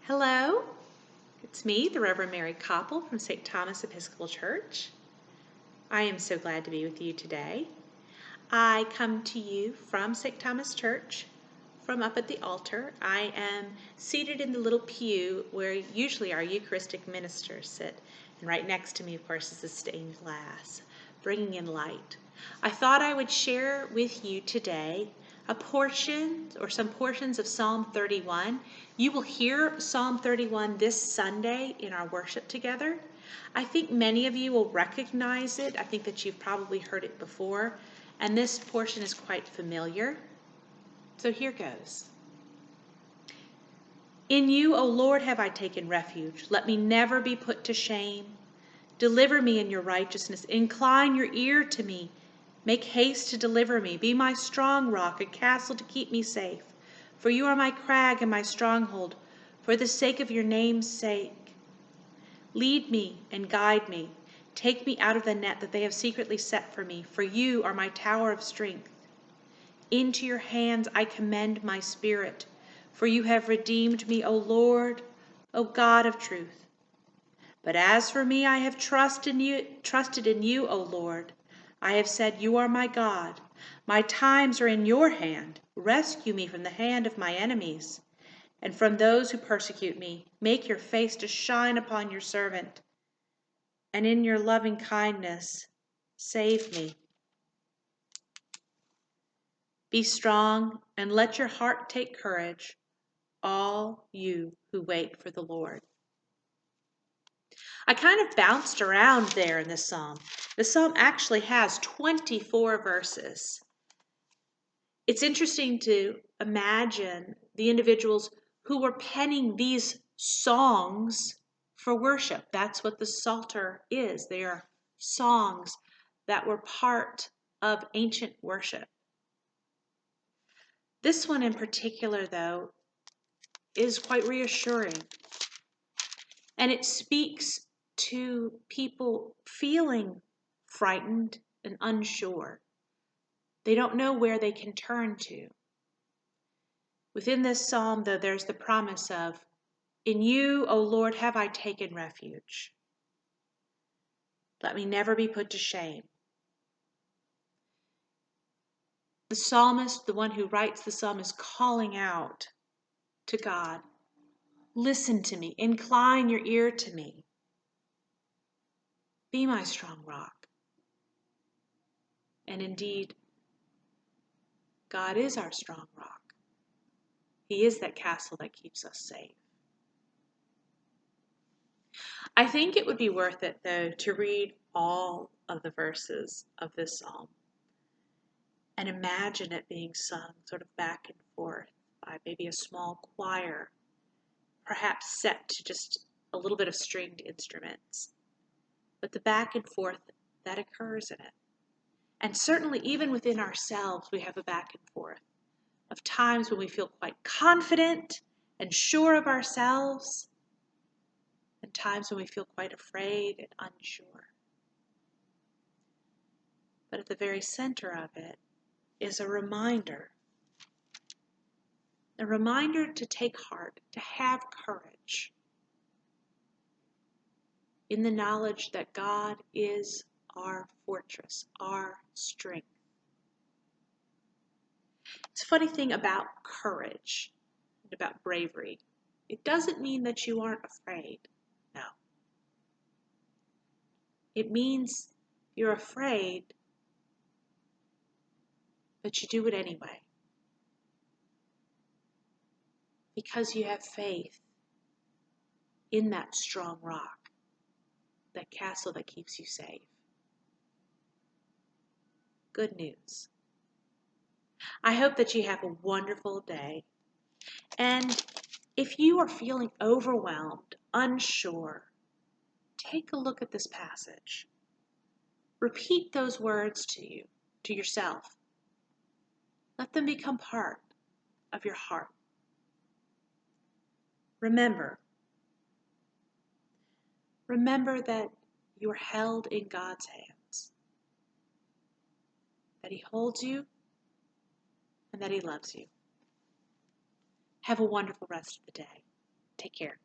Hello, it's me, the Reverend Mary Koppel from St. Thomas Episcopal Church. I am so glad to be with you today. I come to you from St. Thomas Church, from up at the altar. I am seated in the little pew where usually our Eucharistic ministers sit, and right next to me, of course, is the stained glass, bringing in light. I thought I would share with you today a portion or some portions of Psalm 31. You will hear Psalm 31 this Sunday in our worship together. I think many of you will recognize it. I think that you've probably heard it before, and this portion is quite familiar. So here goes. In you, O Lord, have I taken refuge. Let me never be put to shame. Deliver me in your righteousness. Incline your ear to me. Make haste to deliver me. Be my strong rock, a castle to keep me safe. For you are my crag and my stronghold, for the sake of your name's sake. Lead me and guide me. Take me out of the net that they have secretly set for me, for you are my tower of strength. Into your hands I commend my spirit, for you have redeemed me, O Lord, O God of truth. But as for me, I have trusted in you, O Lord. I have said, you are my God. My times are in your hand. Rescue me from the hand of my enemies and from those who persecute me. Make your face to shine upon your servant, and in your loving kindness, save me. Be strong and let your heart take courage, all you who wait for the Lord. I kind of bounced around there in this psalm. The psalm actually has 24 verses. It's interesting to imagine the individuals who were penning these songs for worship. That's what the Psalter is. They are songs that were part of ancient worship. This one in particular, though, is quite reassuring. And it speaks to people feeling frightened and unsure. They don't know where they can turn to. Within this psalm, though, there's the promise of, in you, O Lord, have I taken refuge. Let me never be put to shame. The psalmist, the one who writes the psalm, is calling out to God. Listen to me. Incline your ear to me. Be my strong rock. And indeed, God is our strong rock. He is that castle that keeps us safe. I think it would be worth it, though, to read all of the verses of this psalm and imagine it being sung sort of back and forth by maybe a small choir, perhaps set to just a little bit of stringed instruments. But the back and forth that occurs in it. And certainly even within ourselves, we have a back and forth of times when we feel quite confident and sure of ourselves, and times when we feel quite afraid and unsure. But at the very center of it is a reminder to take heart, to have courage in the knowledge that God is our fortress, our strength. It's a funny thing about courage and about bravery. It doesn't mean that you aren't afraid. No. It means you're afraid, but you do it anyway. Because you have faith in that strong rock, that castle that keeps you safe. Good news. I hope that you have a wonderful day. And if you are feeling overwhelmed, unsure, take a look at this passage. Repeat those words to yourself. Let them become part of your heart. Remember that you are held in God's hands, that He holds you, and that He loves you. Have a wonderful rest of the day. Take care.